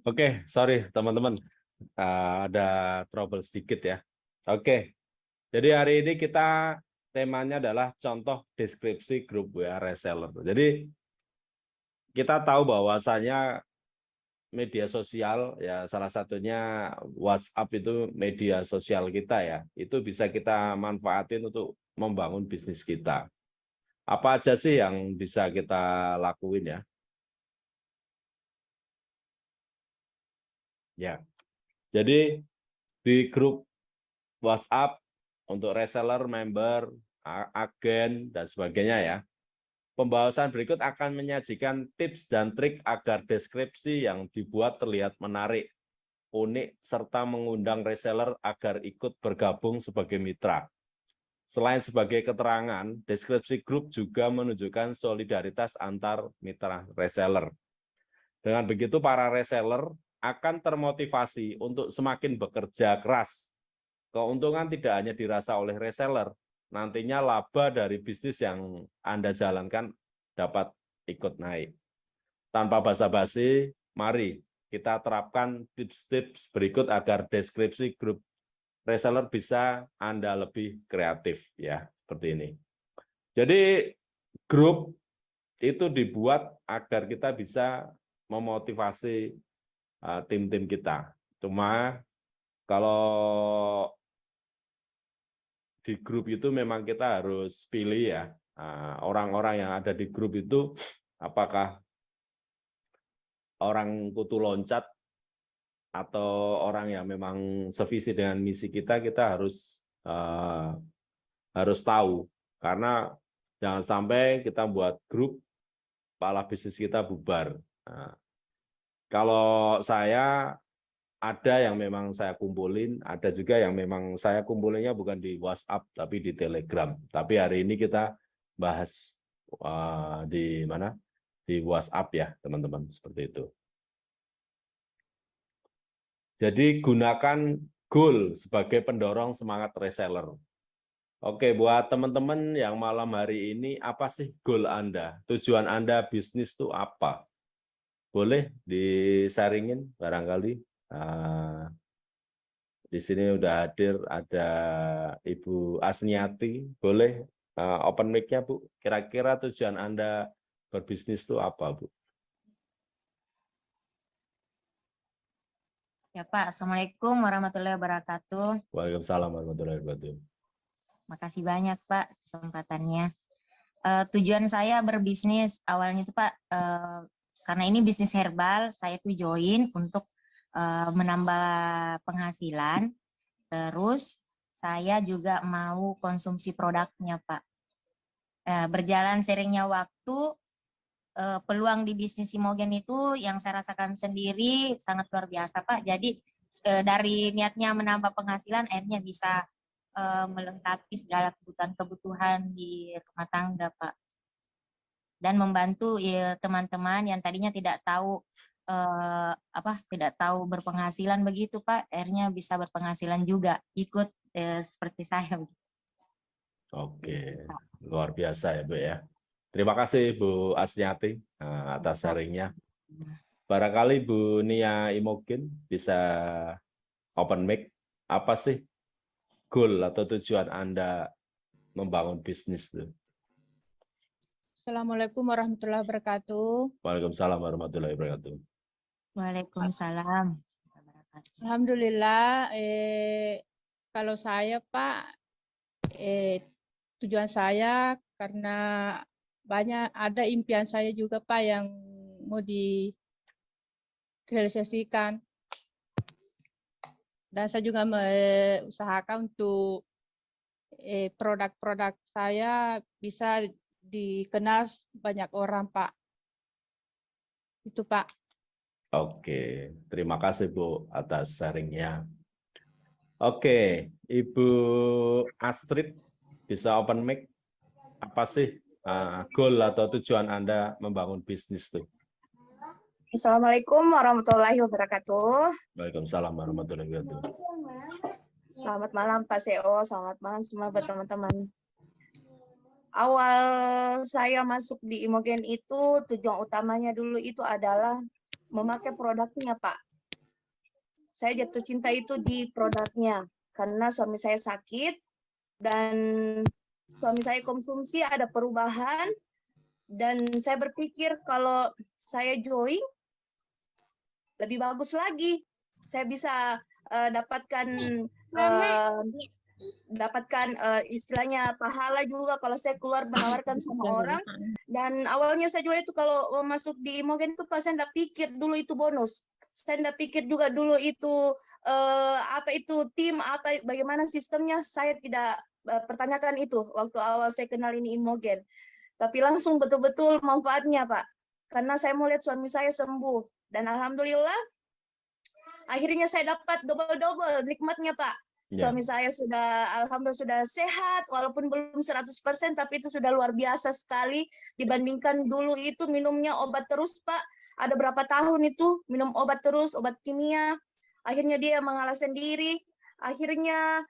Oke, sorry teman-teman, ada trouble sedikit ya. Oke, jadi hari ini kita temanya adalah contoh deskripsi grup WA reseller. Jadi kita tahu bahwasanya media sosial ya salah satunya WhatsApp itu media sosial kita ya. Itu bisa kita manfaatin untuk membangun bisnis kita. Apa aja sih yang bisa kita lakuin ya? Ya. Jadi di grup WhatsApp untuk reseller, member, agen, dan sebagainya ya. Pembahasan berikut akan menyajikan tips dan trik agar deskripsi yang dibuat terlihat menarik, unik, serta mengundang reseller agar ikut bergabung sebagai mitra. Selain sebagai keterangan, deskripsi grup juga menunjukkan solidaritas antar mitra reseller. Dengan begitu, para reseller akan termotivasi untuk semakin bekerja keras. Keuntungan tidak hanya dirasa oleh reseller, nantinya laba dari bisnis yang Anda jalankan dapat ikut naik. Tanpa basa-basi, mari kita terapkan tips-tips berikut agar deskripsi grup reseller bisa Anda lebih kreatif ya, seperti ini. Jadi grup itu dibuat agar kita bisa memotivasi tim-tim kita. Cuma kalau di grup itu memang kita harus pilih ya, orang-orang yang ada di grup itu apakah orang kutu loncat atau orang yang memang sevisi dengan misi kita harus tahu, karena jangan sampai kita buat grup malah bisnis kita bubar. Nah, kalau saya ada yang memang saya kumpulin, ada juga yang memang saya kumpulinnya bukan di WhatsApp tapi di Telegram. Tapi hari ini kita bahas di mana? Di WhatsApp ya, teman-teman, seperti itu. Jadi gunakan goal sebagai pendorong semangat reseller. Oke, buat teman-teman yang malam hari ini, apa sih goal Anda? Tujuan Anda bisnis itu apa? Boleh di-sharingin barangkali. Di sini udah hadir ada Ibu Asniati. Boleh open mic-nya, Bu. Kira-kira tujuan Anda berbisnis itu apa, Bu? Ya Pak, Assalamualaikum warahmatullahi wabarakatuh. Waalaikumsalam warahmatullahi wabarakatuh. Makasih banyak Pak kesempatannya. Tujuan saya berbisnis awalnya itu Pak, karena ini bisnis herbal, saya tuh join untuk menambah penghasilan. Terus saya juga mau konsumsi produknya Pak. Berjalan seringnya waktu, peluang di bisnis Imogen itu yang saya rasakan sendiri sangat luar biasa Pak. Jadi dari niatnya menambah penghasilan, akhirnya bisa melengkapi segala kebutuhan-kebutuhan di rumah tangga Pak. Dan membantu ya, teman-teman yang tadinya tidak tahu tidak tahu berpenghasilan begitu Pak, akhirnya bisa berpenghasilan juga ikut seperti saya. Oke, luar biasa ya, Bu ya. Terima kasih Bu Asniati atas sharingnya. Barangkali Bu Nia Imogen bisa open mic. Apa sih goal atau tujuan Anda membangun bisnis itu? Assalamualaikum warahmatullahi wabarakatuh. Waalaikumsalam warahmatullahi wabarakatuh. Waalaikumsalam. Alhamdulillah, kalau saya Pak, tujuan saya karena banyak ada impian saya juga Pak yang mau direalisasikan. Dan saya juga usahakan untuk produk-produk saya bisa dikenal banyak orang Pak. Itu Pak. Oke, terima kasih Bu atas sharingnya. Oke, Ibu Astrid bisa open mic. Apa sih goal atau tujuan Anda membangun bisnis tuh? Assalamualaikum warahmatullahi wabarakatuh. Waalaikumsalam warahmatullahi wabarakatuh. Selamat malam Pak CEO, selamat malam semua buat teman-teman. Awal saya masuk di Imogen itu tujuan utamanya dulu itu adalah memakai produknya Pak. saya jatuh cinta itu di produknya karena suami saya sakit dan suami saya konsumsi ada perubahan dan saya berpikir kalau saya join lebih bagus lagi. Saya bisa dapatkan istilahnya pahala juga kalau saya keluar menawarkan sama orang. Dan awalnya saya juga itu kalau masuk di Imogen itu pas saya nggak pikir dulu itu bonus. Saya nggak pikir juga dulu itu apa itu tim, apa bagaimana sistemnya. Saya tidak pertanyakan itu waktu awal saya kenal ini Imogen. Tapi langsung betul-betul manfaatnya, Pak. Karena saya mau lihat suami saya sembuh. Dan alhamdulillah akhirnya saya dapat double-double nikmatnya, Pak. Suami saya sudah, alhamdulillah sudah sehat, walaupun belum 100%, tapi itu sudah luar biasa sekali dibandingkan dulu itu minumnya obat terus, Pak. Ada berapa tahun itu minum obat terus, obat kimia. Akhirnya dia mengalah sendiri. Akhirnya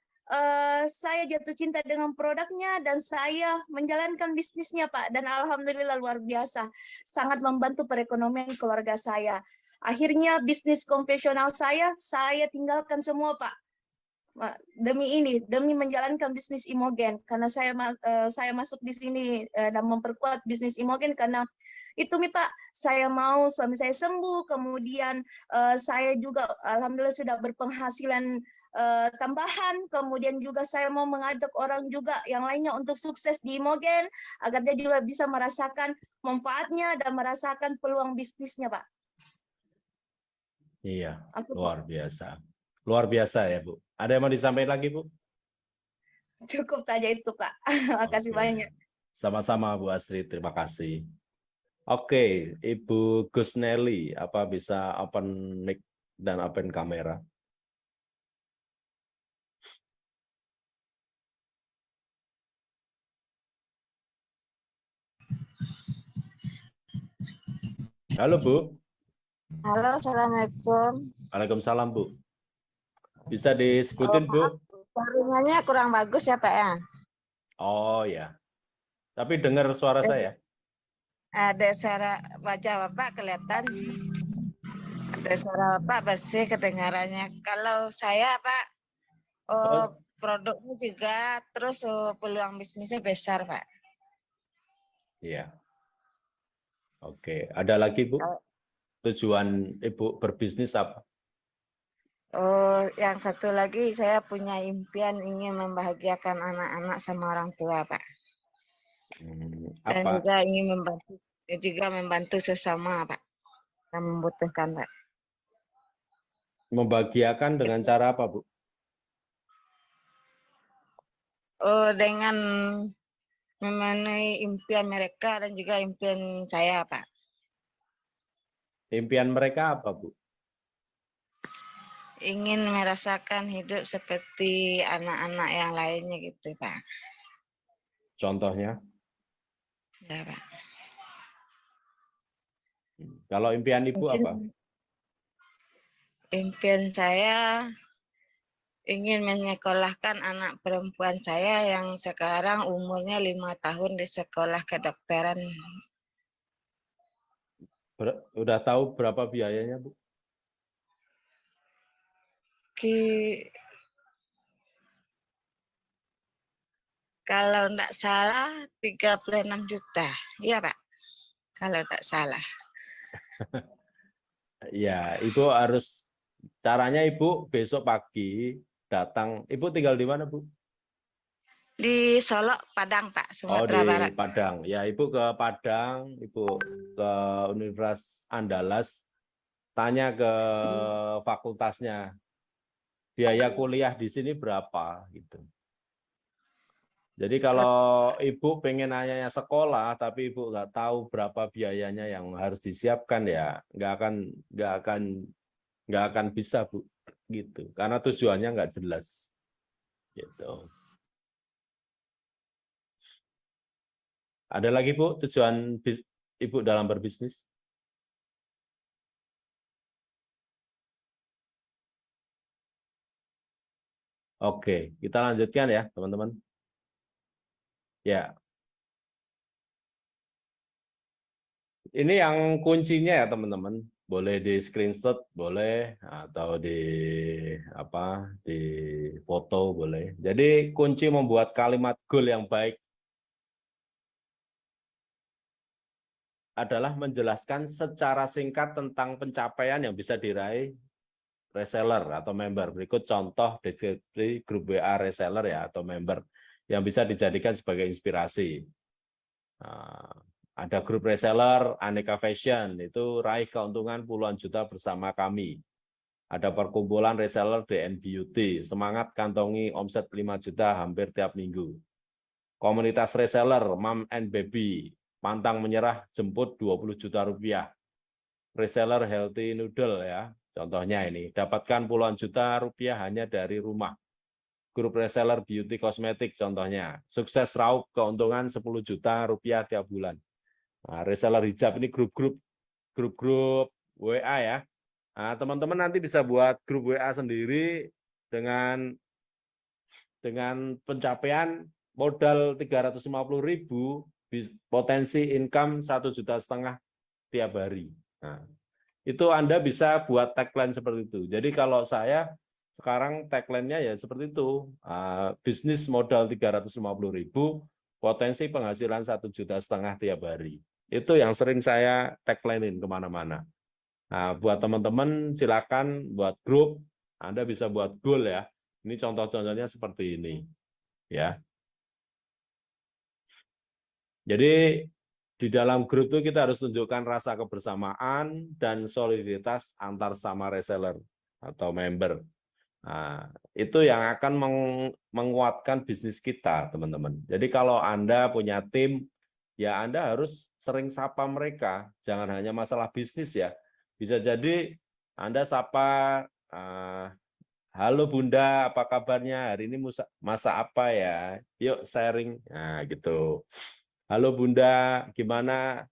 saya jatuh cinta dengan produknya dan saya menjalankan bisnisnya, Pak. Dan alhamdulillah luar biasa, sangat membantu perekonomian keluarga saya. Akhirnya bisnis konvensional saya tinggalkan semua, Pak. Demi ini, demi menjalankan bisnis Imogen, karena saya masuk di sini dan memperkuat bisnis Imogen karena itu nih Pak, saya mau suami saya sembuh, kemudian saya juga alhamdulillah sudah berpenghasilan tambahan, kemudian juga saya mau mengajak orang juga yang lainnya untuk sukses di Imogen agar dia juga bisa merasakan manfaatnya dan merasakan peluang bisnisnya, Pak. Iya, luar biasa. Luar biasa ya, Bu. Ada yang mau disampaikan lagi, Bu? Cukup saja itu, Pak. Makasih banyak. Sama-sama, Bu Astrid. Terima kasih. Oke, Ibu Gusnelly, apa bisa open mic dan open kamera? Halo, Bu. Halo, Assalamualaikum. Waalaikumsalam, Bu. Bisa disebutin, Bu? Jaringannya kurang bagus ya, Pak ya? Oh ya. Tapi dengar suara saya. Ada suara wajah Bapak kelihatan. Ada suara Bapak bersih kedengarannya. Kalau saya, Pak, produknya juga, terus peluang bisnisnya besar, Pak. Iya. Oke. Ada lagi, Bu? Tujuan Ibu berbisnis apa? Oh, yang satu lagi saya punya impian ingin membahagiakan anak-anak sama orang tua, Pak. Dan Apa? juga ingin membantu sesama, Pak, yang membutuhkan, Pak. Membahagiakan dengan cara apa, Bu? Oh, dengan memenuhi impian mereka dan juga impian saya, Pak. Impian mereka apa, Bu? Ingin merasakan hidup seperti anak-anak yang lainnya gitu, Pak. Contohnya? Ya, Pak. Kalau impian Ibu Mungkin apa? impian saya ingin menyekolahkan anak perempuan saya yang sekarang umurnya 5 tahun di sekolah kedokteran. Udah tahu berapa biayanya, Bu? Kalau enggak salah 36 juta. Iya, Pak. Kalau enggak salah. Ya, Ibu harus, caranya Ibu besok pagi datang. Ibu tinggal di mana, Bu? Di Solok, Padang, Pak, Oh, Sumatera Barat. di Padang. Ya, Ibu ke Padang, Ibu ke Universitas Andalas, tanya ke fakultasnya, biaya kuliah di sini berapa, gitu. Jadi kalau Ibu pengen nanya sekolah, tapi Ibu nggak tahu berapa biayanya yang harus disiapkan, ya nggak akan bisa, Bu, gitu. Karena tujuannya nggak jelas, gitu. Ada lagi, Bu, tujuan Ibu dalam berbisnis? Oke, kita lanjutkan ya, teman-teman. Ya. Ini yang kuncinya ya, teman-teman. boleh di screenshot, boleh, atau di foto boleh. Jadi kunci membuat kalimat goal yang baik adalah menjelaskan secara singkat tentang pencapaian yang bisa diraih reseller atau member. Berikut contoh deskripsi grup WA reseller ya atau member yang bisa dijadikan sebagai inspirasi. Nah, ada grup reseller Aneka Fashion, itu raih keuntungan puluhan juta bersama kami. Ada perkumpulan reseller DN Beauty, semangat kantongi omset 5 juta hampir tiap minggu. Komunitas reseller Mom and Baby, pantang menyerah jemput 20 juta rupiah. Reseller Healthy Noodle ya, contohnya ini, dapatkan puluhan juta rupiah hanya dari rumah. Grup reseller beauty kosmetik contohnya, sukses raup keuntungan 10 juta rupiah tiap bulan. Nah, reseller hijab ini grup-grup WA ya. Nah, teman-teman nanti bisa buat grup WA sendiri dengan pencapaian modal 350.000, potensi income 1,5 juta tiap hari. Nah, itu Anda bisa buat tagline seperti itu. Jadi kalau saya sekarang tagline-nya ya seperti itu, bisnis modal 350.000, potensi penghasilan 1,5 juta tiap hari. Itu yang sering saya tagline-in kemana-mana. Nah, buat teman-teman silakan buat grup, Anda bisa buat goal ya. Ini contoh-contohnya seperti ini, ya. Jadi di dalam grup itu kita harus tunjukkan rasa kebersamaan dan soliditas antar sama reseller atau member. Nah, itu yang akan menguatkan bisnis kita, teman-teman. Jadi kalau Anda punya tim, ya Anda harus sering sapa mereka. Jangan hanya masalah bisnis ya. Bisa jadi Anda sapa, halo Bunda, apa kabarnya? Hari ini masak apa ya? Yuk sharing. Nah, gitu. Halo Bunda, gimana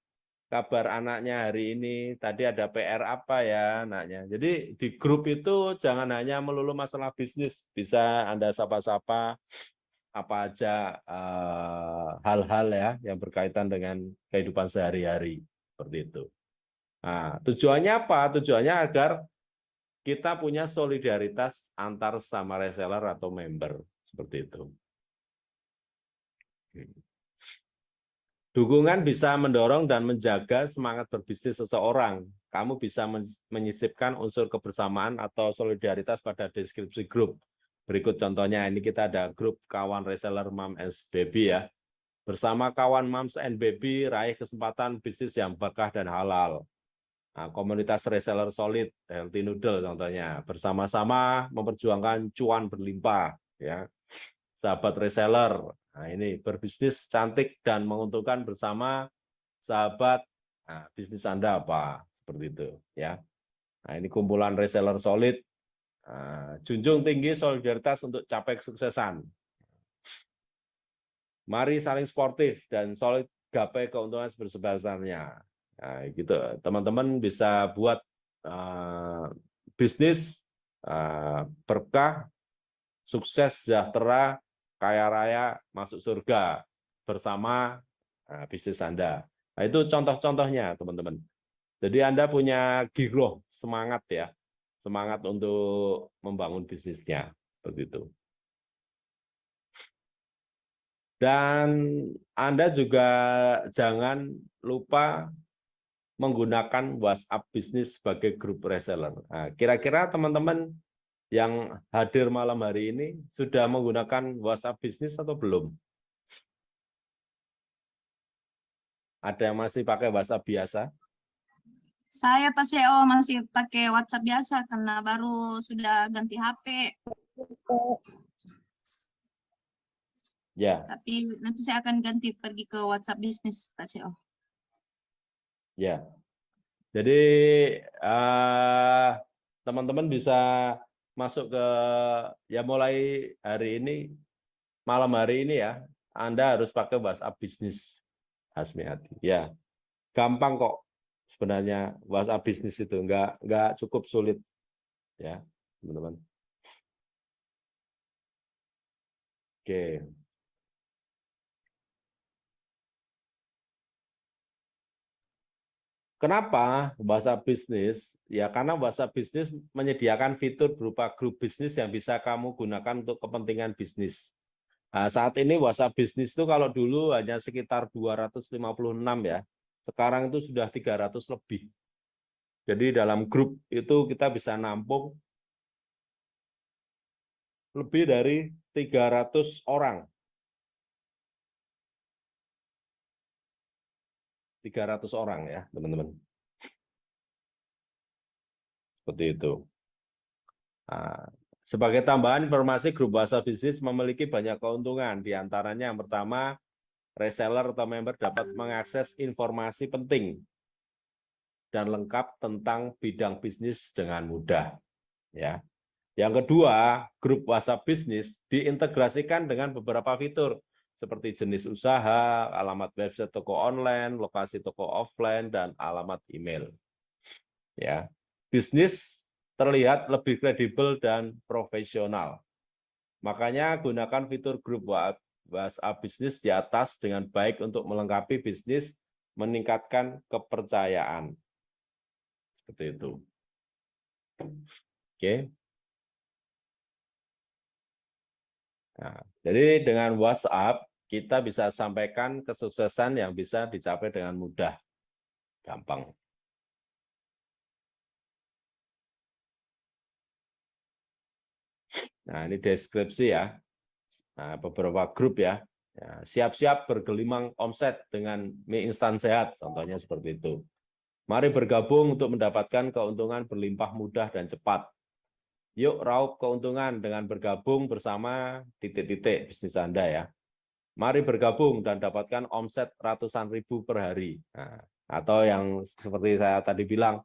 kabar anaknya hari ini? Tadi ada PR apa ya anaknya? Jadi di grup itu jangan hanya melulu masalah bisnis, bisa Anda sapa-sapa apa aja hal-hal ya yang berkaitan dengan kehidupan sehari-hari seperti itu. Nah, tujuannya apa? Tujuannya agar kita punya solidaritas antar sama reseller atau member seperti itu. Dukungan bisa mendorong dan menjaga semangat berbisnis seseorang. Kamu bisa menyisipkan unsur kebersamaan atau solidaritas pada deskripsi grup. Berikut contohnya, ini kita ada grup kawan reseller Moms and Baby ya. Bersama kawan Moms and Baby, raih kesempatan bisnis yang berkah dan halal. Nah, komunitas reseller solid, Healthy Noodle contohnya. Bersama-sama memperjuangkan cuan berlimpah. Ya. Sahabat reseller, nah ini berbisnis cantik dan menguntungkan bersama sahabat. Nah, bisnis Anda apa? Seperti itu ya. Nah, ini kumpulan reseller solid. Nah, junjung tinggi solidaritas untuk capai kesuksesan. Mari saling sportif dan solid gapai keuntungan sebesar-besarnya. Nah, gitu. Teman-teman bisa buat bisnis berkah, sukses, sejahtera, kaya raya, masuk surga bersama bisnis Anda. Nah, itu contoh-contohnya, teman-teman. Jadi Anda punya giroh, semangat ya, semangat untuk membangun bisnisnya, seperti itu. Dan Anda juga jangan lupa menggunakan WhatsApp bisnis sebagai grup reseller. Nah, kira-kira teman-teman yang hadir malam hari ini sudah menggunakan WhatsApp bisnis atau belum? Ada yang masih pakai WhatsApp biasa? Saya pas CEO masih pakai WhatsApp biasa karena baru sudah ganti HP. Ya, Tapi nanti saya akan ganti pergi ke WhatsApp bisnis Pak CEO. ya. Jadi teman-teman bisa masuk ke ya mulai hari ini, malam hari ini ya, Anda harus pakai WhatsApp bisnis, Hasmiati. Ya, gampang kok sebenarnya WhatsApp bisnis itu nggak cukup sulit ya, teman-teman. Oke. Kenapa WhatsApp Business? Ya karena WhatsApp Business menyediakan fitur berupa grup bisnis yang bisa kamu gunakan untuk kepentingan bisnis. Nah, saat ini WhatsApp Business itu kalau dulu hanya sekitar 256 ya. Sekarang itu sudah 300 lebih. Jadi dalam grup itu kita bisa nampung lebih dari 300 orang. 300 orang ya, teman-teman. Seperti itu. Nah, sebagai tambahan informasi, grup WhatsApp Business memiliki banyak keuntungan. Di antaranya yang pertama, reseller atau member dapat mengakses informasi penting dan lengkap tentang bidang bisnis dengan mudah. Ya. Yang kedua, grup WhatsApp Business diintegrasikan dengan beberapa fitur seperti jenis usaha, alamat website toko online, lokasi toko offline, dan alamat email. Ya, bisnis terlihat lebih kredibel dan profesional. Makanya gunakan fitur grup WhatsApp Business di atas dengan baik untuk melengkapi bisnis, meningkatkan kepercayaan. Seperti itu. Oke. Nah, jadi dengan WhatsApp kita bisa sampaikan kesuksesan yang bisa dicapai dengan mudah, gampang. Nah, ini deskripsi ya. Nah, beberapa grup ya. Siap-siap bergelimang omset dengan mie instan sehat, contohnya seperti itu. Mari bergabung untuk mendapatkan keuntungan berlimpah mudah dan cepat. Yuk raup keuntungan dengan bergabung bersama titik-titik bisnis Anda ya. Mari bergabung dan dapatkan omset ratusan ribu per hari. Nah, atau yang seperti saya tadi bilang,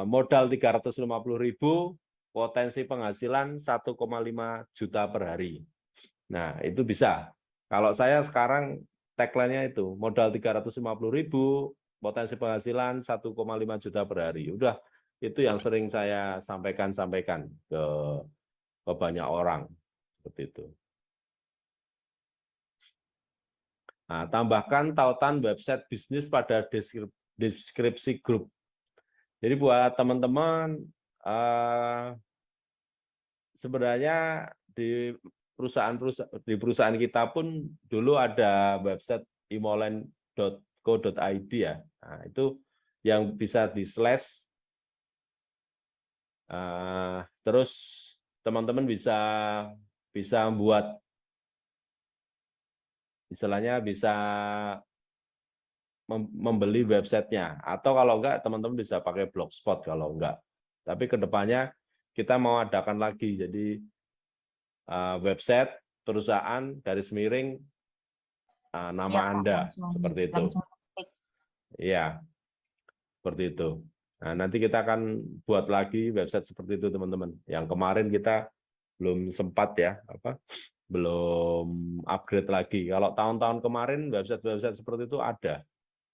modal 350.000, potensi penghasilan 1,5 juta per hari. Nah, itu bisa. Kalau saya sekarang tagline-nya itu, modal 350.000, potensi penghasilan 1,5 juta per hari. Udah, itu yang sering saya sampaikan ke banyak orang. Seperti itu. Nah, tambahkan tautan website bisnis pada deskripsi grup. Jadi buat teman-teman, sebenarnya di perusahaan kita pun dulu ada website imolen.co.id ya. Nah, itu yang bisa di/, terus teman-teman bisa buat, istilahnya bisa membeli websitenya, atau kalau enggak teman-teman bisa pakai blogspot kalau enggak. Tapi kedepannya kita mau adakan lagi, jadi website perusahaan garis miring nama Ya, Pak, Anda, langsung seperti itu. langsung klik. Iya, seperti itu. Nah, nanti kita akan buat lagi website seperti itu, teman-teman. Yang kemarin kita belum sempat ya, belum upgrade lagi. Kalau tahun-tahun kemarin website-website seperti itu ada.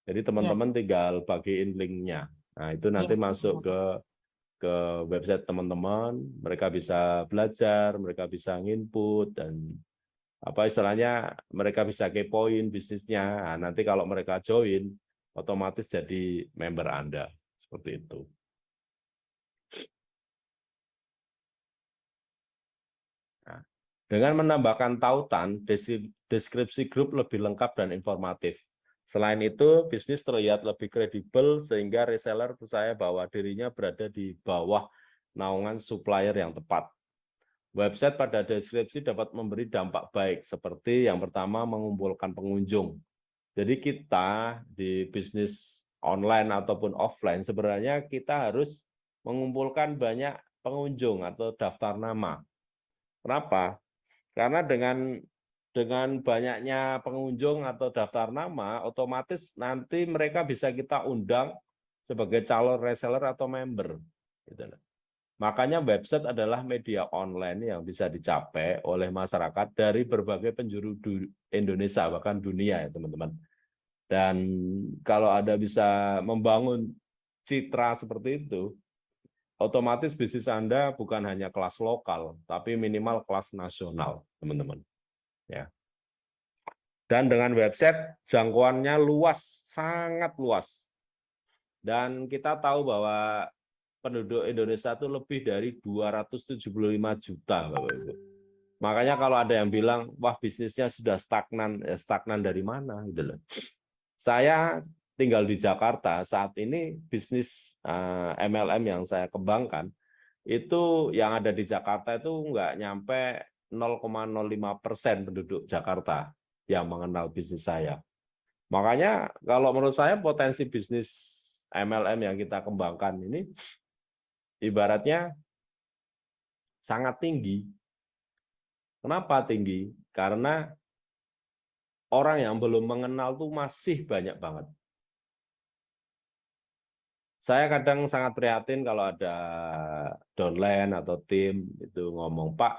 Jadi teman-teman tinggal bagiin linknya. Nah, itu nanti Iya. masuk ke website teman-teman, mereka bisa belajar, mereka bisa nginput, dan apa istilahnya, mereka bisa kepoin bisnisnya. Nah, nanti kalau mereka join, otomatis jadi member Anda. Seperti itu. Nah, dengan menambahkan tautan, deskripsi grup lebih lengkap dan informatif. Selain itu, bisnis terlihat lebih kredibel sehingga reseller percaya bahwa dirinya berada di bawah naungan supplier yang tepat. Website pada deskripsi dapat memberi dampak baik, seperti yang pertama mengumpulkan pengunjung. Jadi kita di bisnis online ataupun offline, sebenarnya kita harus mengumpulkan banyak pengunjung atau daftar nama. Kenapa? Karena dengan banyaknya pengunjung atau daftar nama, otomatis nanti mereka bisa kita undang sebagai calon reseller atau member. Gitu. Makanya website adalah media online yang bisa dicapai oleh masyarakat dari berbagai penjuru Indonesia, bahkan dunia ya teman-teman. Dan kalau Anda bisa membangun citra seperti itu, otomatis bisnis Anda bukan hanya kelas lokal, tapi minimal kelas nasional, teman-teman. Ya. Dan dengan website jangkauannya luas, sangat luas. Dan kita tahu bahwa penduduk Indonesia itu lebih dari 275 juta, Bapak Ibu. Makanya kalau ada yang bilang, wah bisnisnya sudah stagnan, ya stagnan dari mana? Gitu loh. Saya tinggal di Jakarta, saat ini bisnis MLM yang saya kembangkan, itu yang ada di Jakarta itu nggak nyampe 0,05% penduduk Jakarta yang mengenal bisnis saya. Makanya kalau menurut saya potensi bisnis MLM yang kita kembangkan ini ibaratnya sangat tinggi. Kenapa tinggi? Karena orang yang belum mengenal tuh masih banyak banget. Saya kadang sangat prihatin kalau ada downline atau tim itu ngomong, Pak,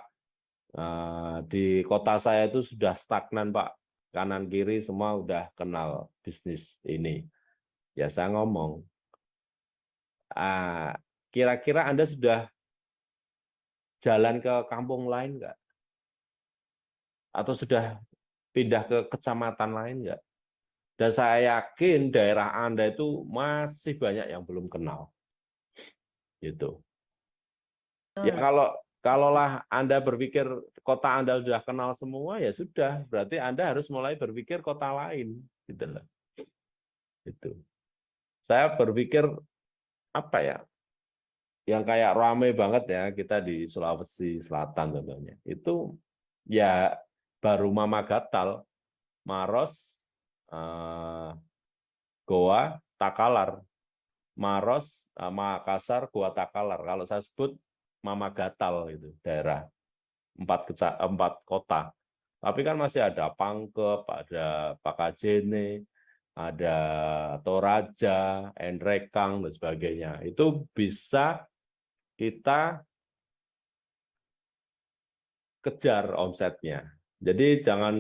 di kota saya itu sudah stagnan, Pak. Kanan kiri semua udah kenal bisnis ini. Ya saya ngomong, kira-kira Anda sudah jalan ke kampung lain nggak? Atau sudah pindah ke kecamatan lain nggak? Dan saya yakin daerah Anda itu masih banyak yang belum kenal. Gitu. Ya kalaulah Anda berpikir kota Anda sudah kenal semua, ya sudah. Berarti Anda harus mulai berpikir kota lain. Gitu loh. Itu. Saya berpikir, apa ya, yang kayak ramai banget ya, kita di Sulawesi Selatan contohnya. Itu ya baru Mamagatal, Maros, Goa, Takalar. Maros, Makassar, Goa Takalar. Kalau saya sebut Mamagatal itu daerah 4 kota. Tapi kan masih ada Pangkep, ada Pakajene, ada Toraja, Enrekang dan sebagainya. Itu bisa kita kejar omsetnya. Jadi jangan,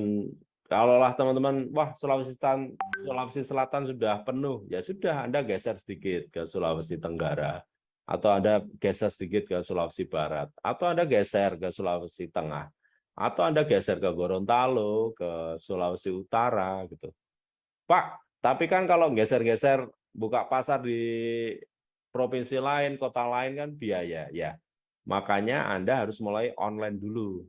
kalaulah teman-teman, wah Sulawesi Selatan sudah penuh, ya sudah Anda geser sedikit ke Sulawesi Tenggara, atau Anda geser sedikit ke Sulawesi Barat, atau Anda geser ke Sulawesi Tengah, atau Anda geser ke Gorontalo, ke Sulawesi Utara, gitu. Pak, tapi kan kalau geser-geser buka pasar di provinsi lain, kota lain kan biaya, ya. Makanya Anda harus mulai online dulu.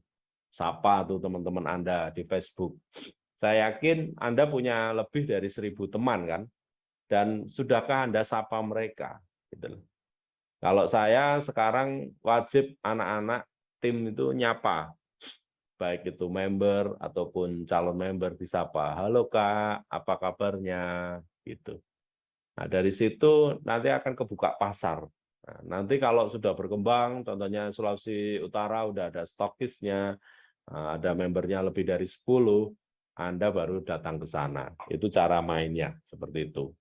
Sapa tuh teman-teman Anda di Facebook. Saya yakin Anda punya lebih dari 1.000 teman kan, dan sudahkah Anda sapa mereka? Gitu loh. Kalau saya sekarang wajib anak-anak tim itu nyapa, baik itu member ataupun calon member disapa. Halo Kak, apa kabarnya? Gitu. Nah dari situ nanti akan kebuka pasar. Nah, nanti kalau sudah berkembang, contohnya Sulawesi Utara udah ada stokisnya, ada membernya lebih dari 10, Anda baru datang ke sana. Itu cara mainnya, seperti itu.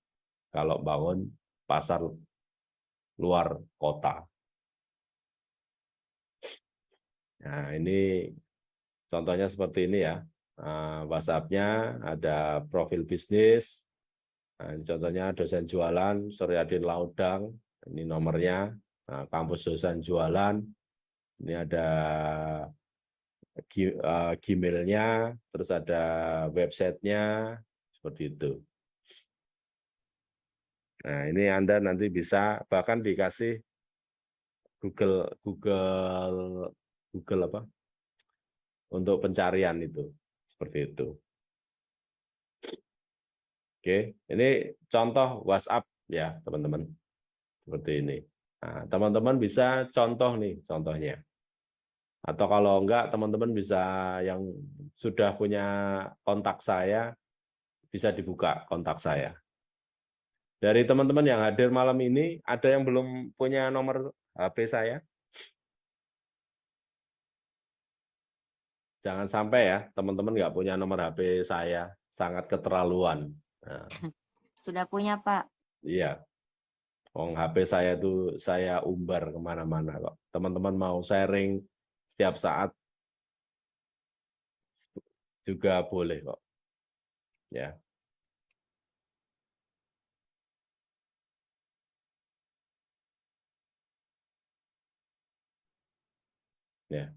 Kalau bangun pasar luar kota. Nah, ini contohnya seperti ini ya. WhatsApp-nya ada profil bisnis. Nah, ini contohnya dosen jualan, Suryadin Laudang. Ini nomornya. Nah, kampus dosen jualan. Ini ada Gmail-nya, terus ada website-nya, seperti itu. Nah, ini Anda nanti bisa bahkan dikasih Google apa? Untuk pencarian itu. Seperti itu. Oke, ini contoh WhatsApp ya, teman-teman. Seperti ini. Nah, teman-teman bisa contoh nih, contohnya. Atau kalau enggak, teman-teman bisa yang sudah punya kontak saya, bisa dibuka kontak saya. Dari teman-teman yang hadir malam ini, ada yang belum punya nomor HP saya? Jangan sampai ya, teman-teman nggak punya nomor HP saya, sangat keterlaluan. Nah, Sudah punya, Pak. iya, HP saya itu saya umbar kemana-mana kok. Teman-teman mau sharing setiap saat juga boleh kok. Ya, ya.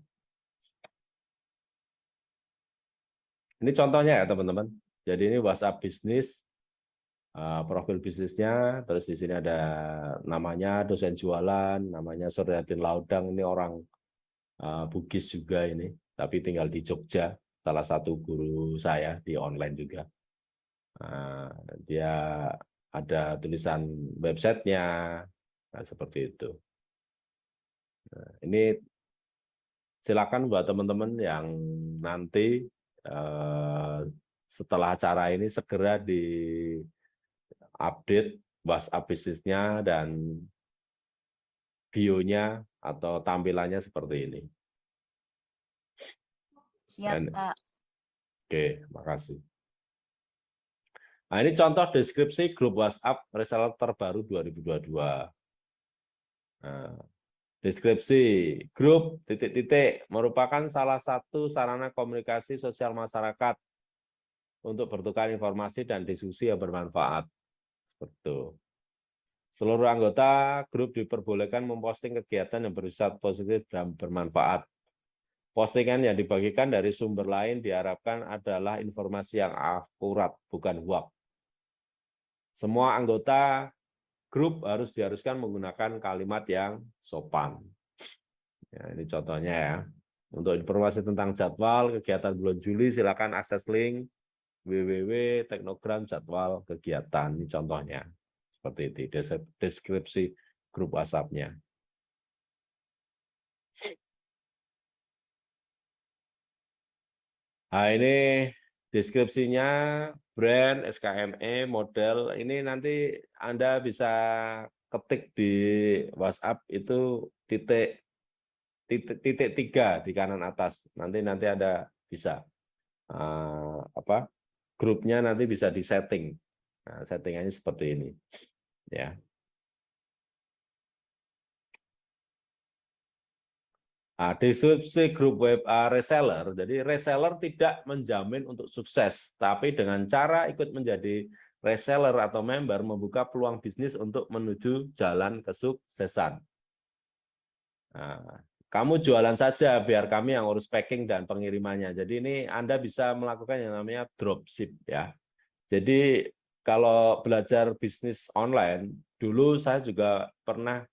Ini contohnya ya teman-teman. Jadi ini WhatsApp bisnis, profil bisnisnya, terus di sini ada namanya, dosen jualan, namanya Suryadin Laudang, ini orang Bugis juga ini, tapi tinggal di Jogja, salah satu guru saya di online juga. Dia ada tulisan websitenya, nah, seperti itu. Nah, ini silakan buat teman-teman yang nanti setelah acara ini segera di update WhatsApp bisnisnya dan bio-nya atau tampilannya seperti ini. Siap, Pak. Oke, makasih. Nah, ini contoh deskripsi grup WhatsApp reseller terbaru 2022. Nah, deskripsi grup titik-titik merupakan salah satu sarana komunikasi sosial masyarakat untuk bertukar informasi dan diskusi yang bermanfaat. Seperti itu. Seluruh anggota grup diperbolehkan memposting kegiatan yang bersifat positif dan bermanfaat. Postingan yang dibagikan dari sumber lain diharapkan adalah informasi yang akurat, bukan hoax. Semua anggota grup diharuskan menggunakan kalimat yang sopan. Ya, ini contohnya ya. Untuk informasi tentang jadwal kegiatan bulan Juli, silakan akses link www.teknogram jadwal kegiatan. Ini contohnya. Seperti itu, deskripsi grup WhatsApp-nya. Nah, ini deskripsinya, brand, SKME, model. Ini nanti Anda bisa ketik di WhatsApp itu titik 3 di kanan atas. Nanti ada bisa grupnya nanti bisa disetting. Nah, settingannya seperti ini. Ya. Nah, deskripsi grup web reseller, jadi reseller tidak menjamin untuk sukses, tapi dengan cara ikut menjadi reseller atau member membuka peluang bisnis untuk menuju jalan kesuksesan. Nah, kamu jualan saja, biar kami yang urus packing dan pengirimannya. Jadi ini Anda bisa melakukan yang namanya dropship ya. Jadi kalau belajar bisnis online, dulu saya juga pernah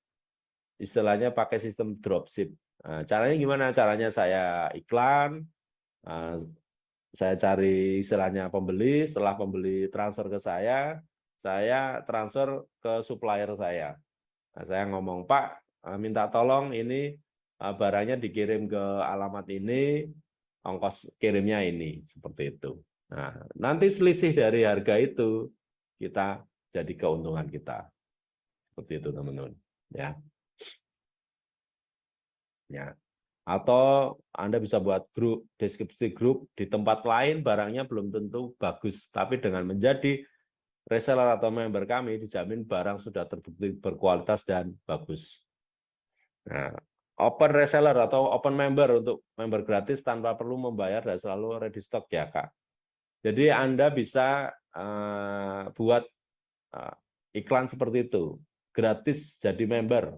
istilahnya pakai sistem dropship. Nah, caranya gimana? Caranya saya iklan, saya cari istilahnya pembeli, setelah pembeli transfer ke saya transfer ke supplier saya. Nah, saya ngomong, Pak, minta tolong ini barangnya dikirim ke alamat ini, ongkos kirimnya ini, seperti itu. Nah, nanti selisih dari harga itu kita jadi keuntungan kita. Seperti itu, teman-teman. Ya. Ya. Atau Anda bisa buat grup, deskripsi grup di tempat lain barangnya belum tentu bagus, tapi dengan menjadi reseller atau member kami dijamin barang sudah terbukti berkualitas dan bagus. Nah, open reseller atau open member untuk member gratis tanpa perlu membayar dan selalu ready stock ya Kak. Jadi Anda bisa buat iklan seperti itu, gratis jadi member.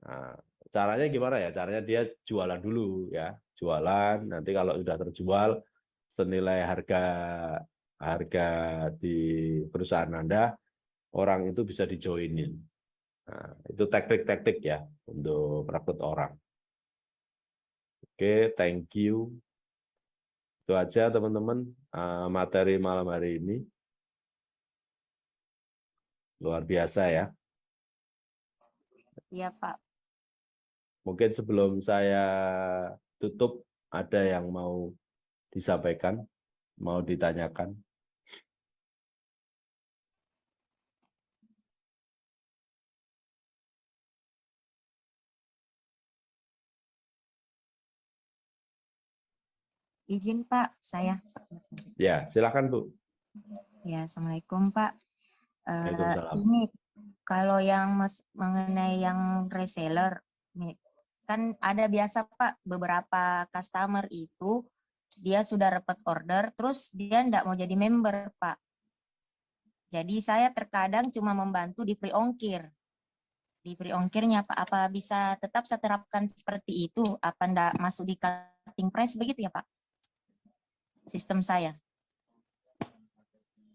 Nah, caranya gimana ya? Caranya dia jualan dulu ya, jualan. Nanti kalau sudah terjual senilai harga di perusahaan Anda, orang itu bisa dijoinin. Nah, itu teknik-teknik ya untuk merekrut orang. Oke, thank you. Itu aja teman-teman materi malam hari ini. Luar biasa ya. Iya, Pak. Mungkin sebelum saya tutup, ada yang mau disampaikan, mau ditanyakan. Izin, Pak, saya. Ya, silakan Bu. Ya, Assalamualaikum, Pak. Waalaikumsalam. Ini kalau yang mengenai yang reseller, kan ada biasa Pak, beberapa customer itu dia sudah dapat order, terus dia enggak mau jadi member Pak. Jadi saya terkadang cuma membantu di pre-ongkir. Di pre-ongkirnya Pak, apa bisa tetap saya terapkan seperti itu? Apa enggak masuk di cutting price begitu ya Pak? sistem saya.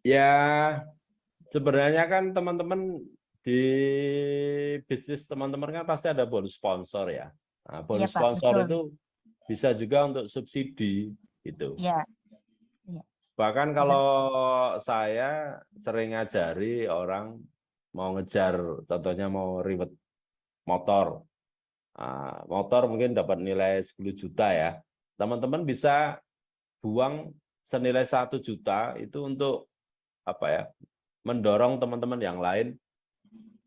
Ya, sebenarnya kan teman-teman di bisnis teman-teman kan pasti ada bonus sponsor ya. Nah, Iya bonus Pak, sponsor betul. itu bisa juga untuk subsidi gitu. Iya, Bahkan kalau saya sering ngajari orang mau ngejar, contohnya mau reward motor. Nah, motor mungkin dapat nilai 10 juta ya. Teman-teman bisa buang senilai 1 juta itu untuk apa ya? Mendorong teman-teman yang lain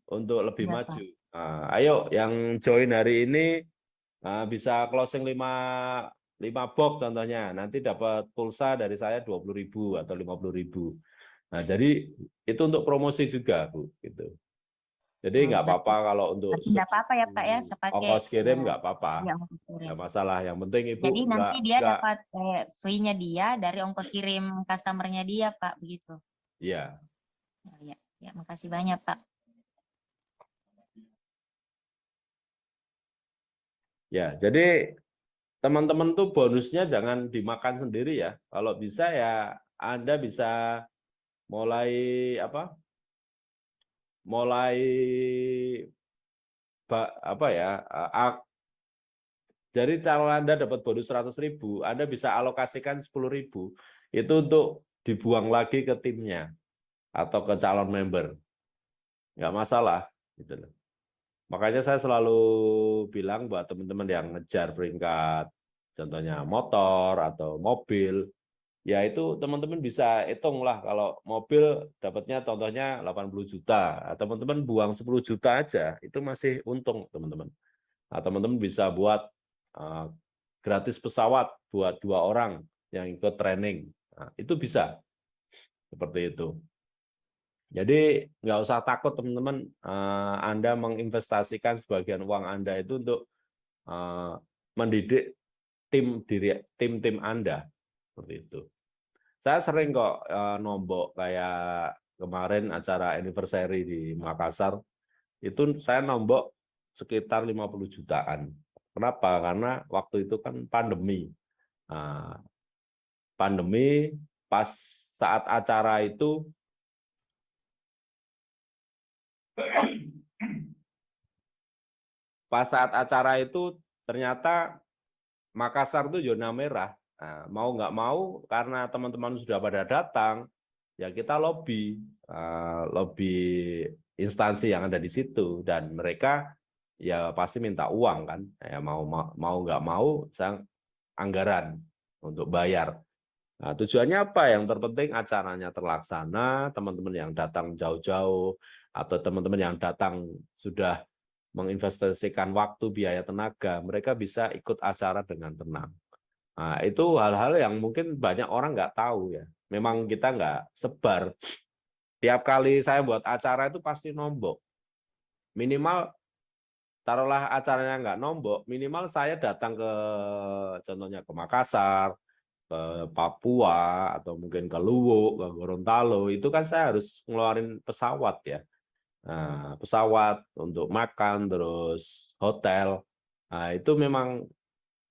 untuk lebih iya maju. Pak. Nah, ayo yang join hari ini bisa closing 5 box contohnya. Nanti dapat pulsa dari saya 20.000 atau 50.000. Nah, jadi itu untuk promosi juga, Bu, gitu. Jadi Oh, nggak apa-apa kalau untuk berarti nggak apa-apa ya Pak ya, sepakai ongkos kirim nggak apa-apa, ya, ongkos kirim. nggak masalah. Yang penting Ibu Jadi nanti dia nggak, dapat fee-nya dia dari ongkos kirim customer-nya dia Pak, begitu. ya. Ya, makasih banyak Pak. Ya, jadi teman-teman tuh bonusnya jangan dimakan sendiri ya. Kalau bisa ya Anda bisa mulai apa? Mulai apa ya? Jadi kalau Anda dapat bonus 100.000, Anda bisa alokasikan 10.000 itu untuk dibuang lagi ke timnya atau ke calon member. Nggak masalah gitu loh. Makanya saya selalu bilang buat teman-teman yang ngejar peringkat, contohnya motor atau mobil, ya itu teman-teman bisa hitung lah kalau mobil dapatnya contohnya 80 juta, teman-teman buang 10 juta aja, itu masih untung teman-teman. Nah, teman-teman bisa buat gratis pesawat buat 2 orang yang ikut training, nah, itu bisa seperti itu. Jadi nggak usah takut teman-teman, Anda menginvestasikan sebagian uang Anda itu untuk mendidik tim Anda seperti itu. Saya sering kok nombok kayak kemarin acara anniversary di Makassar itu saya nombok sekitar 50 jutaan. Kenapa? Karena waktu itu kan pandemi. Pandemi pas saat acara itu ternyata Makassar itu zona merah. Nah, mau nggak mau karena teman-teman sudah pada datang, ya kita lobby instansi yang ada di situ dan mereka ya pasti minta uang kan. Ya mau nggak mau saya anggaran untuk bayar. Nah, tujuannya apa? Yang terpenting acaranya terlaksana, teman-teman yang datang jauh-jauh atau teman-teman yang datang sudah menginvestasikan waktu, biaya, tenaga, mereka bisa ikut acara dengan tenang. Nah, itu hal-hal yang mungkin banyak orang nggak tahu ya. Memang kita nggak sebar. Tiap kali saya buat acara itu pasti nombok. Minimal, taruhlah acaranya nggak nombok, minimal saya datang ke, contohnya ke Makassar, ke Papua, atau mungkin ke Luwuk, ke Gorontalo, itu kan saya harus ngeluarin pesawat ya. Nah, pesawat untuk makan, terus hotel. Nah, itu memang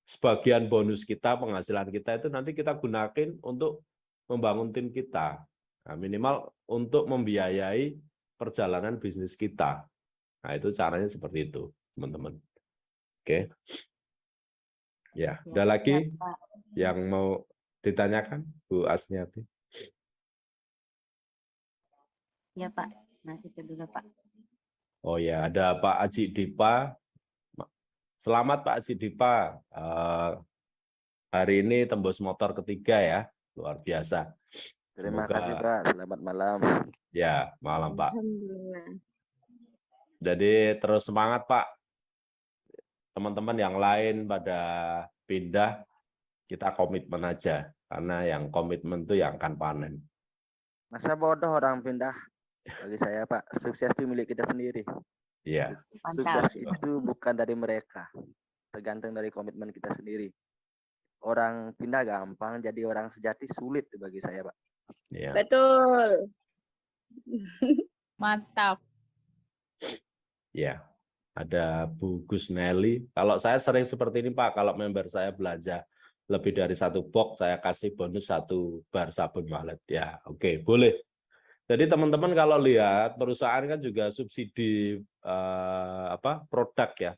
sebagian bonus kita, penghasilan kita itu nanti kita gunakan untuk membangun tim kita. Nah, minimal untuk membiayai perjalanan bisnis kita. Nah, itu caranya seperti itu, teman-teman. Oke. Ya, ada lagi yang mau ditanyakan, Bu Asniati? Ya Pak, nah itu dulu Pak. Oh ya, ada Pak Aji Dipa. Selamat Pak Aji Dipa. Hari ini tembus motor ketiga ya, luar biasa. Terima Semoga, kasih Pak, selamat malam. Ya, malam Pak. Alhamdulillah. Jadi terus semangat Pak. Teman-teman yang lain pada pindah, kita komitmen aja. Karena yang komitmen itu yang akan panen. Masa bodoh orang pindah? Bagi saya Pak, sukses itu milik kita sendiri. Iya. Sukses itu bukan dari mereka, tergantung dari komitmen kita sendiri. Orang pindah gampang, jadi orang sejati sulit bagi saya Pak. Ya. Betul. Mantap. Ya. Ada Bu Gus Nelly. Kalau saya sering seperti ini Pak, kalau member saya belanja lebih dari 1 box saya kasih bonus 1 bar sabun walet. Ya, oke, boleh. Jadi teman-teman kalau lihat perusahaan kan juga subsidi produk ya.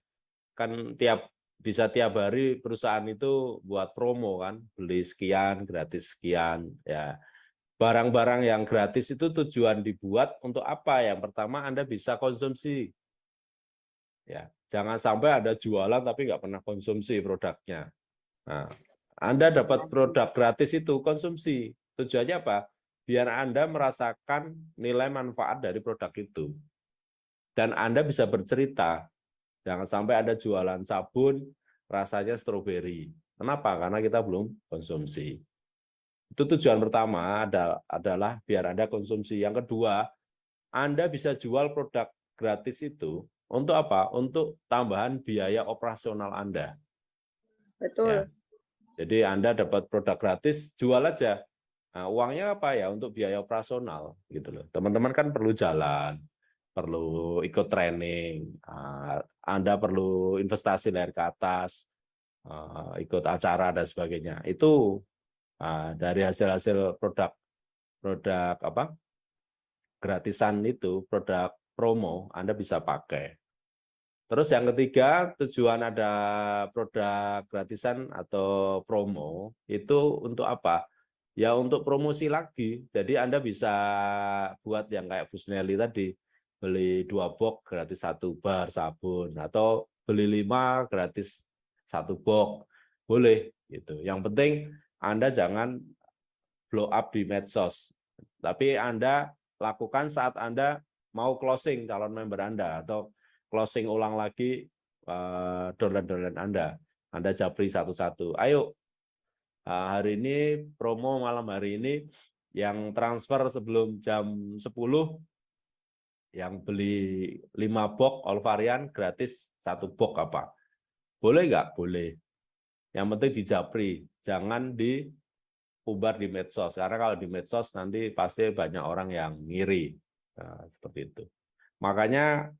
Kan bisa tiap hari perusahaan itu buat promo kan, beli sekian gratis sekian ya. Barang-barang yang gratis itu tujuan dibuat untuk apa? Yang pertama Anda bisa konsumsi. Ya, jangan sampai ada jualan tapi nggak pernah konsumsi produknya. Nah, Anda dapat produk gratis itu konsumsi. Tujuannya apa? Biar Anda merasakan nilai manfaat dari produk itu. Dan Anda bisa bercerita. Jangan sampai ada jualan sabun rasanya stroberi. Kenapa? Karena kita belum konsumsi. Itu tujuan pertama adalah biar Anda konsumsi. Yang kedua, Anda bisa jual produk gratis itu untuk apa? Untuk tambahan biaya operasional Anda. Betul. Ya. Jadi Anda dapat produk gratis, jual aja. Nah, uangnya apa ya? Untuk biaya operasional gitu loh. Teman-teman kan perlu jalan, perlu ikut training, Anda perlu investasi layar ke atas, ikut acara dan sebagainya. Itu dari hasil-hasil produk gratisan itu, produk promo, Anda bisa pakai. Terus yang ketiga, tujuan ada produk gratisan atau promo itu untuk apa? Ya untuk promosi lagi. Jadi Anda bisa buat yang kayak Busnelli tadi, beli 2 box gratis 1 bar sabun, atau beli 5 gratis 1 box. Boleh gitu. Yang penting Anda jangan blow up di medsos. Tapi Anda lakukan saat Anda mau closing calon member Anda, atau closing ulang lagi downline-downline Anda. Anda japri satu-satu. Ayo, hari ini promo malam hari ini yang transfer sebelum jam 10, yang beli 5 box all varian gratis 1 box apa? Boleh nggak? Boleh. Yang penting dijapri, jangan diubar di medsos. Karena kalau di medsos nanti pasti banyak orang yang ngiri. Nah, seperti itu. Makanya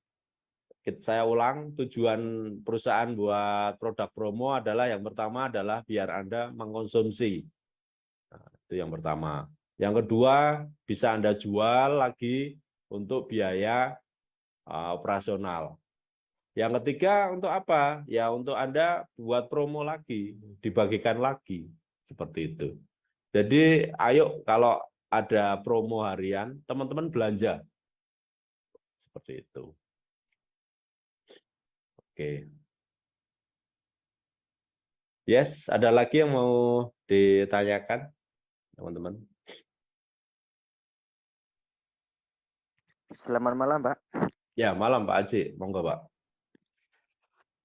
saya ulang, tujuan perusahaan buat produk promo adalah yang pertama adalah biar Anda mengkonsumsi. Nah, itu yang pertama. Yang kedua, bisa Anda jual lagi untuk biaya operasional. Yang ketiga untuk apa? Ya untuk Anda buat promo lagi, dibagikan lagi. Seperti itu. Jadi ayo kalau ada promo harian, teman-teman belanja. Seperti itu. Oke. Yes, ada lagi yang mau ditanyakan, teman-teman? Selamat malam, Pak. Ya, malam Pak Haji. Monggo, Pak.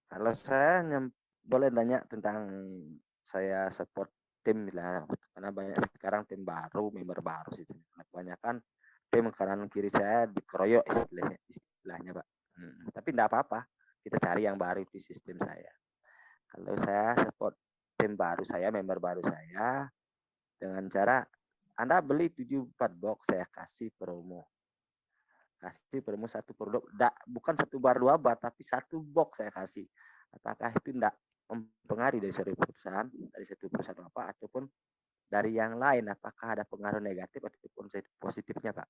Kalau saya boleh nanya tentang saya support tim lah, karena banyak sekarang tim baru, member baru sih. Kebanyakan tim kanan kiri saya dikeroyok istilahnya, Pak. Tapi enggak apa-apa, kita cari yang baru di sistem saya. Kalau saya support tim baru saya, member baru saya, dengan cara Anda beli 74 box, saya kasih promo. Kasih promo 1 produk, bukan 1 bar 2 bar, tapi 1 box saya kasih. Apakah itu tidak mempengaruhi dari satu perusahaan apa, ataupun dari yang lain? Apakah ada pengaruh negatif ataupun positifnya, Pak?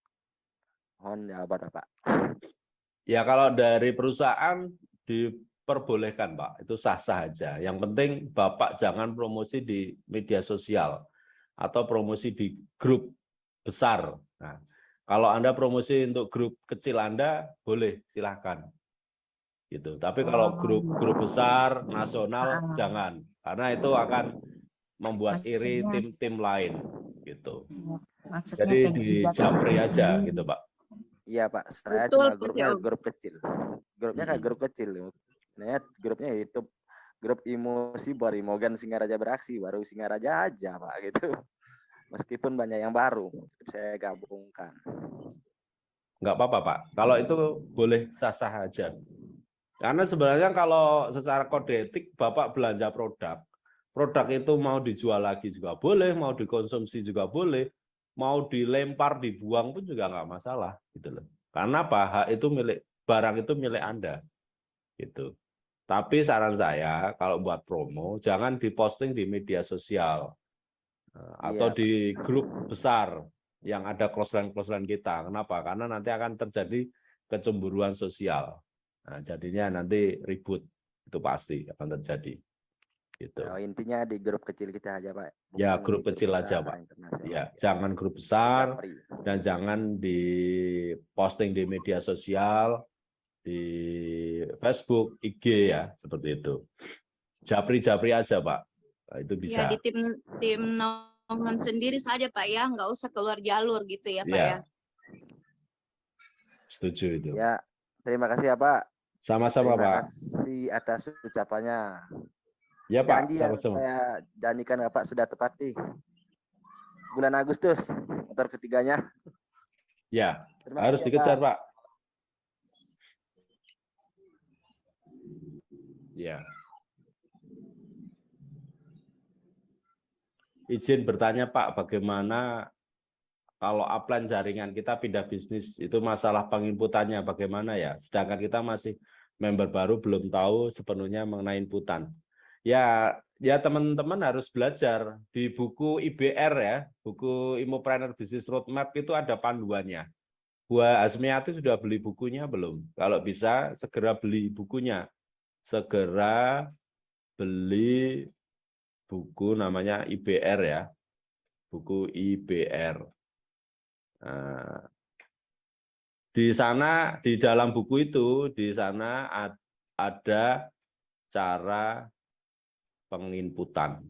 Mohon jawaban, Pak. Ya kalau dari perusahaan diperbolehkan, Pak. Itu sah-sah aja. Yang penting Bapak jangan promosi di media sosial atau promosi di grup besar. Nah, kalau Anda promosi untuk grup kecil Anda, boleh, silahkan. Gitu. Tapi kalau grup besar, nasional, jangan. Karena itu akan membuat iri tim-tim lain. Gitu. Maksudnya Jadi kayak dijapri aja gitu, Pak. Iya, Pak. Saya Betul, cuma Pak grupnya Seo. grup kecil. Grupnya kayak grup kecil. Nah, grupnya itu grup emosi baru Mogan Singaraja beraksi, baru Singaraja aja, Pak, gitu. Meskipun banyak yang baru, saya gabungkan. Nggak apa-apa, Pak. Kalau itu boleh sah-sah aja. Karena sebenarnya kalau secara kode etik Bapak belanja produk itu mau dijual lagi juga boleh, mau dikonsumsi juga boleh, mau dilempar, dibuang pun juga nggak masalah, gitu loh. Karena apa? Hak itu barang itu milik Anda, gitu. Tapi saran saya kalau buat promo jangan diposting di media sosial atau Iya, Pak. di grup besar yang ada close-line kita. Kenapa? Karena nanti akan terjadi kecemburuan sosial. Nah, jadinya nanti ribut, itu pasti akan terjadi. Gitu. Ya, intinya di grup kecil kita aja, Pak. Ya, Bukan grup di kecil aja, besar, Pak. internasional. Ya, jangan grup besar Japri. dan jangan diposting di media sosial, di Facebook, IG ya, seperti itu. Japri-japri aja, Pak. Nah, itu Ya bisa. di tim Nauman sendiri saja Pak ya, nggak usah keluar jalur gitu ya Pak ya. Ya, setuju itu. Ya, terima kasih ya, Pak. Sama-sama, Terima Pak. kasih atas ucapannya. Ya, Pak, Janji yang sama-sama. saya janjikan ya, Pak, sudah tepati. Bulan Agustus, motor ketiganya. Ya, Terima harus kasih ya, dikejar, Pak. Pak. Ya. Izin bertanya, Pak, bagaimana kalau upline jaringan kita pindah bisnis, itu masalah penginputannya bagaimana ya? Sedangkan kita masih member baru, belum tahu sepenuhnya mengenai inputan. Ya teman-teman harus belajar di buku IBR ya, buku Immopreneur Business Roadmap itu ada panduannya. Bu Asmiati sudah beli bukunya belum? Kalau bisa segera beli bukunya. Segera beli buku namanya IBR ya. Buku IBR. Nah, di sana, di dalam buku itu, di sana ada cara penginputan.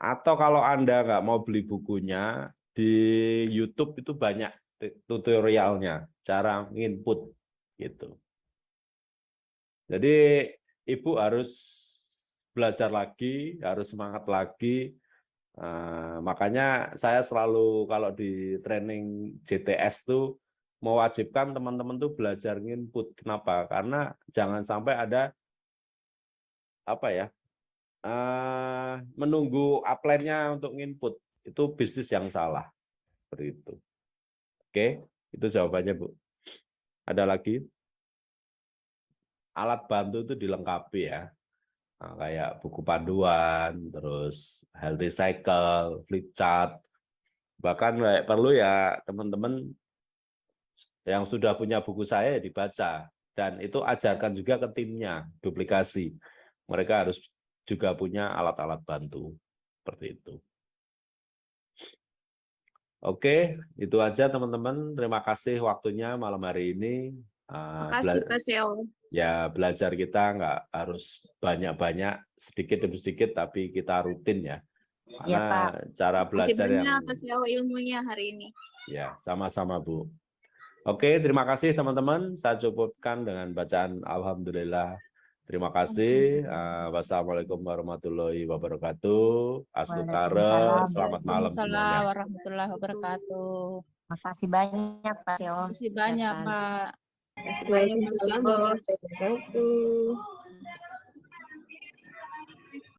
Atau kalau Anda nggak mau beli bukunya, di YouTube itu banyak tutorialnya, cara input gitu. Jadi Ibu harus belajar lagi, harus semangat lagi. Makanya saya selalu kalau di training JTS tuh mewajibkan teman-teman tuh belajar input. Kenapa? Karena jangan sampai ada apa ya? Menunggu upline-nya untuk input. Itu bisnis yang salah. Seperti itu. Oke, itu jawabannya, Bu. Ada lagi? Alat bantu itu dilengkapi ya. Nah, kayak buku panduan, terus healthy cycle, flip chart. Bahkan perlu ya teman-teman yang sudah punya buku saya dibaca. Dan itu ajarkan juga ke timnya, duplikasi. Mereka harus juga punya alat-alat bantu. Seperti itu. Oke, itu aja teman-teman. Terima kasih waktunya malam hari ini. Makasih Pak CEO. Ya, belajar kita nggak harus banyak-banyak, sedikit demi sedikit, tapi kita rutin ya. Ya, Karena Pak. cara Masih belajar yang... banyak Pak CEO ilmunya hari ini. Ya, sama-sama Bu. Oke, terima kasih teman-teman. Saya cukupkan dengan bacaan Alhamdulillah. Terima kasih. Wassalamualaikum warahmatullahi wabarakatuh. Astukara, Waalaikumsalam. selamat malam Waalaikumsalam semuanya. warahmatullahi wabarakatuh. Makasih banyak Pak CEO. Terima kasih banyak Sehat selalu. Pak. Terima kasih banyak Pak CEO. Waalaikumsalam warahmatullahi wabarakatuh.